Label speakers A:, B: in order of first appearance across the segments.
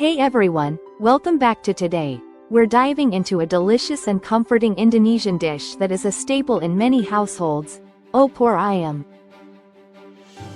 A: Hey everyone, welcome back to today. We're diving into a delicious and comforting Indonesian dish that is a staple in many households, Opor Ayam.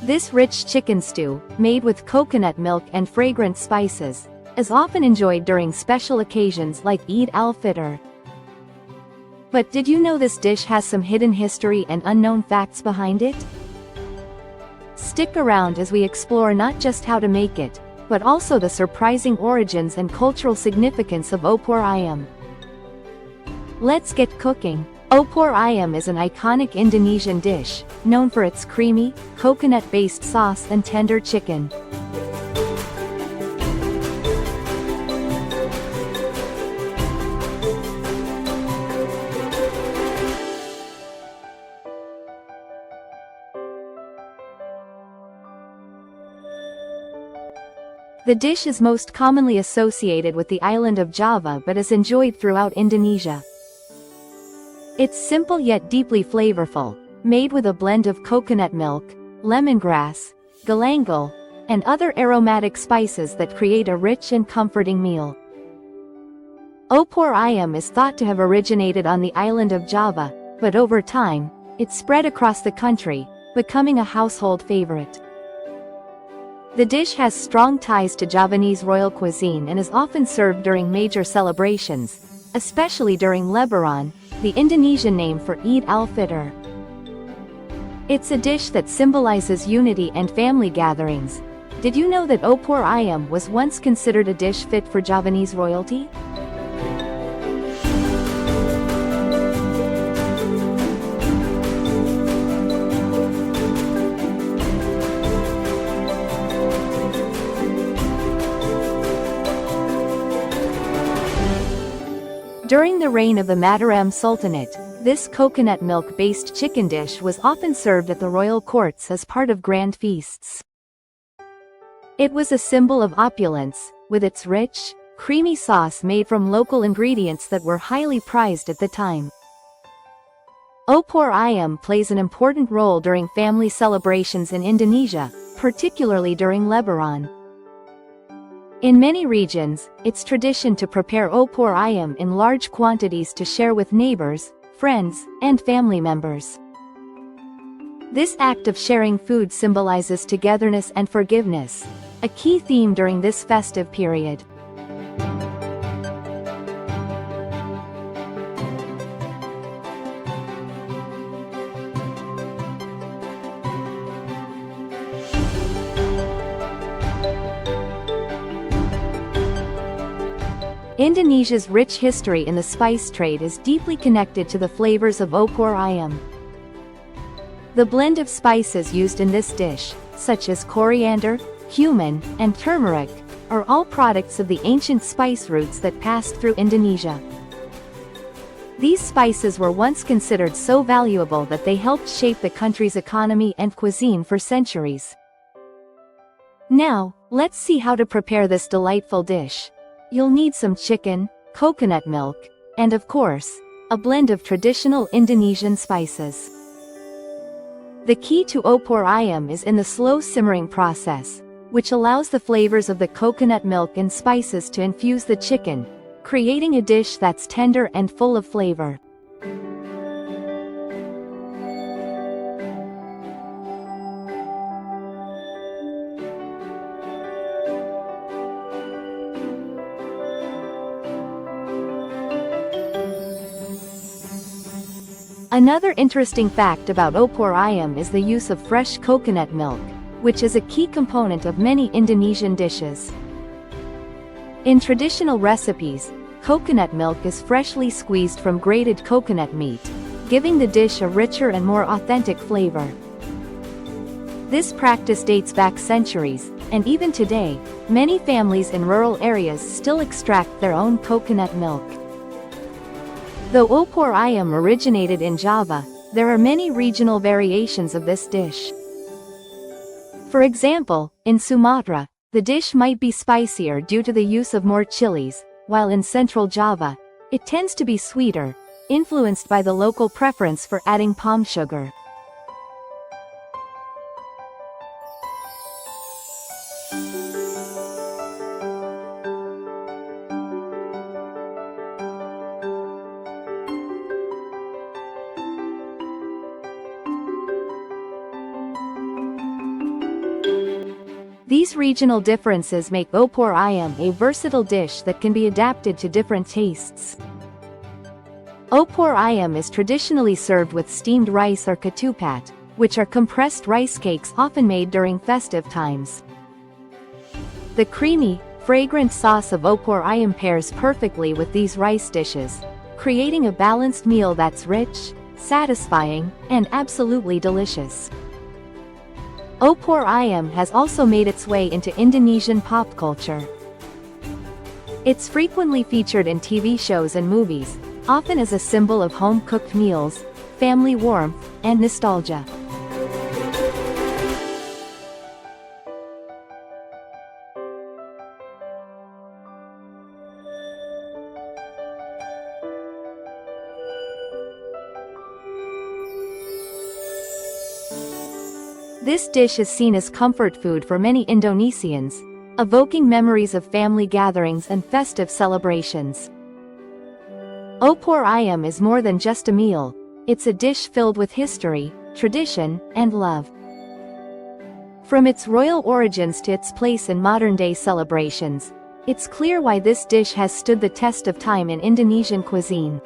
A: This rich chicken stew, made with coconut milk and fragrant spices, is often enjoyed during special occasions like Eid al-Fitr. But did you know this dish has some hidden history and unknown facts behind it? Stick around as we explore not just how to make it, but also the surprising origins and cultural significance of Opor Ayam. Let's get cooking. Opor Ayam is an iconic Indonesian dish, known for its creamy, coconut-based sauce and tender chicken. The dish is most commonly associated with the island of Java but is enjoyed throughout Indonesia. It's simple yet deeply flavorful, made with a blend of coconut milk, lemongrass, galangal, and other aromatic spices that create a rich and comforting meal. Opor Ayam is thought to have originated on the island of Java, but over time, it spread across the country, becoming a household favorite. The dish has strong ties to Javanese royal cuisine and is often served during major celebrations, especially during Lebaran, the Indonesian name for Eid al-Fitr. It's a dish that symbolizes unity and family gatherings. Did you know that Opor Ayam was once considered a dish fit for Javanese royalty? During the reign of the Mataram Sultanate, this coconut milk-based chicken dish was often served at the royal courts as part of grand feasts. It was a symbol of opulence, with its rich, creamy sauce made from local ingredients that were highly prized at the time. Opor Ayam plays an important role during family celebrations in Indonesia, particularly during Lebaran. In many regions, it's tradition to prepare Opor Ayam in large quantities to share with neighbors, friends, and family members. This act of sharing food symbolizes togetherness and forgiveness, a key theme during this festive period. Indonesia's rich history in the spice trade is deeply connected to the flavors of Opor Ayam. The blend of spices used in this dish, such as coriander, cumin, and turmeric, are all products of the ancient spice routes that passed through Indonesia. These spices were once considered so valuable that they helped shape the country's economy and cuisine for centuries. Now, let's see how to prepare this delightful dish. You'll need some chicken, coconut milk, and of course, a blend of traditional Indonesian spices. The key to Opor Ayam is in the slow simmering process, which allows the flavors of the coconut milk and spices to infuse the chicken, creating a dish that's tender and full of flavor. Another interesting fact about Opor Ayam is the use of fresh coconut milk, which is a key component of many Indonesian dishes. In traditional recipes, coconut milk is freshly squeezed from grated coconut meat, giving the dish a richer and more authentic flavor. This practice dates back centuries, and even today, many families in rural areas still extract their own coconut milk. Though Opor Ayam originated in Java, there are many regional variations of this dish. For example, in Sumatra, the dish might be spicier due to the use of more chilies, while in central Java, it tends to be sweeter, influenced by the local preference for adding palm sugar. These regional differences make Opor Ayam a versatile dish that can be adapted to different tastes. Opor Ayam is traditionally served with steamed rice or ketupat, which are compressed rice cakes often made during festive times. The creamy, fragrant sauce of Opor Ayam pairs perfectly with these rice dishes, creating a balanced meal that's rich, satisfying, and absolutely delicious. Opor Ayam has also made its way into Indonesian pop culture. It's frequently featured in TV shows and movies, often as a symbol of home-cooked meals, family warmth, and nostalgia. This dish is seen as comfort food for many Indonesians, evoking memories of family gatherings and festive celebrations. Opor Ayam is more than just a meal, it's a dish filled with history, tradition, and love. From its royal origins to its place in modern-day celebrations, it's clear why this dish has stood the test of time in Indonesian cuisine.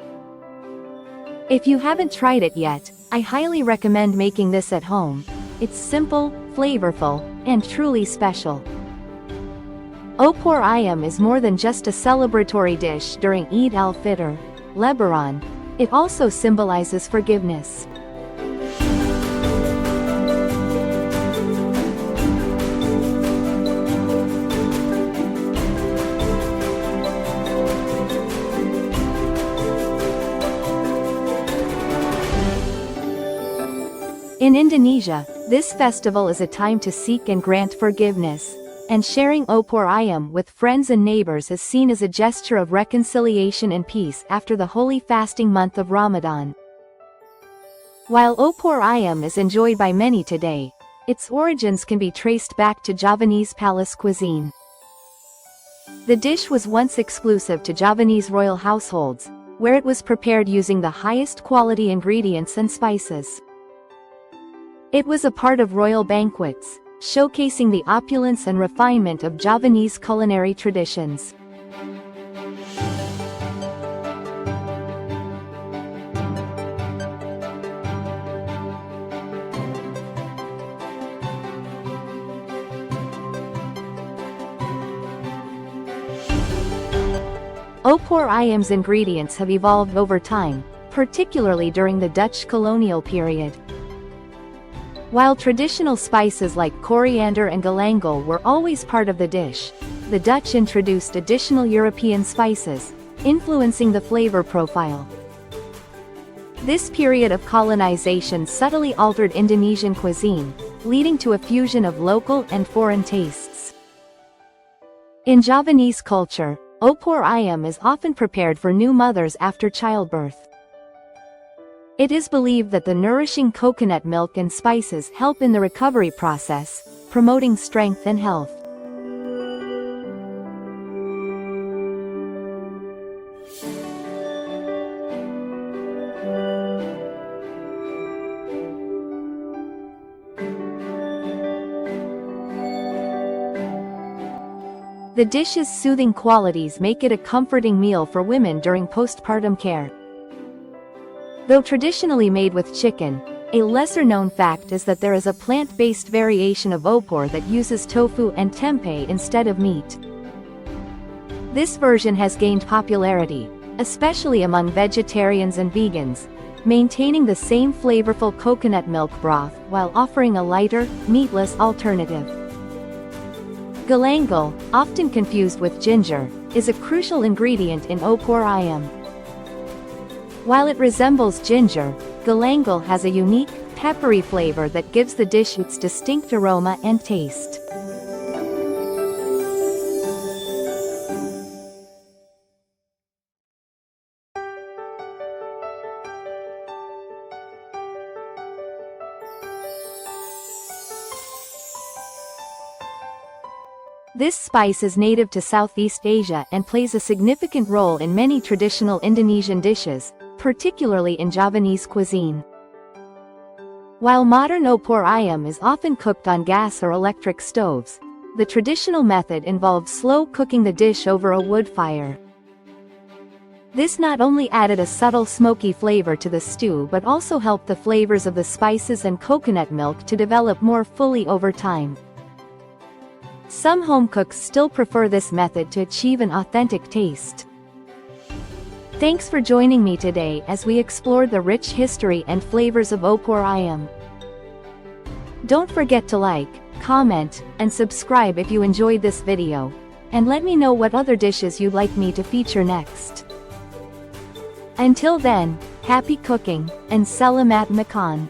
A: If you haven't tried it yet, I highly recommend making this at home. It's simple, flavorful, and truly special. Opor Ayam is more than just a celebratory dish during Eid al-Fitr, Lebaran. It also symbolizes forgiveness. In Indonesia, this festival is a time to seek and grant forgiveness, and sharing Opor Ayam with friends and neighbors is seen as a gesture of reconciliation and peace after the holy fasting month of Ramadan. While Opor Ayam is enjoyed by many today, its origins can be traced back to Javanese palace cuisine. The dish was once exclusive to Javanese royal households, where it was prepared using the highest quality ingredients and spices. It was a part of royal banquets, showcasing the opulence and refinement of Javanese culinary traditions. Opor Ayam's ingredients have evolved over time, particularly during the Dutch colonial period. While traditional spices like coriander and galangal were always part of the dish, the Dutch introduced additional European spices, influencing the flavor profile. This period of colonization subtly altered Indonesian cuisine, leading to a fusion of local and foreign tastes. In Javanese culture, Opor Ayam is often prepared for new mothers after childbirth. It is believed that the nourishing coconut milk and spices help in the recovery process, promoting strength and health. The dish's soothing qualities make it a comforting meal for women during postpartum care. Though traditionally made with chicken, a lesser-known fact is that there is a plant-based variation of opor that uses tofu and tempeh instead of meat. This version has gained popularity, especially among vegetarians and vegans, maintaining the same flavorful coconut milk broth while offering a lighter, meatless alternative. Galangal, often confused with ginger, is a crucial ingredient in Opor Ayam. While it resembles ginger, galangal has a unique, peppery flavor that gives the dish its distinct aroma and taste. This spice is native to Southeast Asia and plays a significant role in many traditional Indonesian dishes, particularly in Javanese cuisine. While modern Opor Ayam is often cooked on gas or electric stoves, The traditional method involved slow cooking the dish over a wood fire. This not only added a subtle smoky flavor to the stew but also helped the flavors of the spices and coconut milk to develop more fully over time. Some home cooks still prefer this method to achieve an authentic taste. Thanks for joining me today as we explored the rich history and flavors of Opor Ayam. Don't forget to like, comment, and subscribe if you enjoyed this video, and let me know what other dishes you'd like me to feature next. Until then, happy cooking, and selamat makan.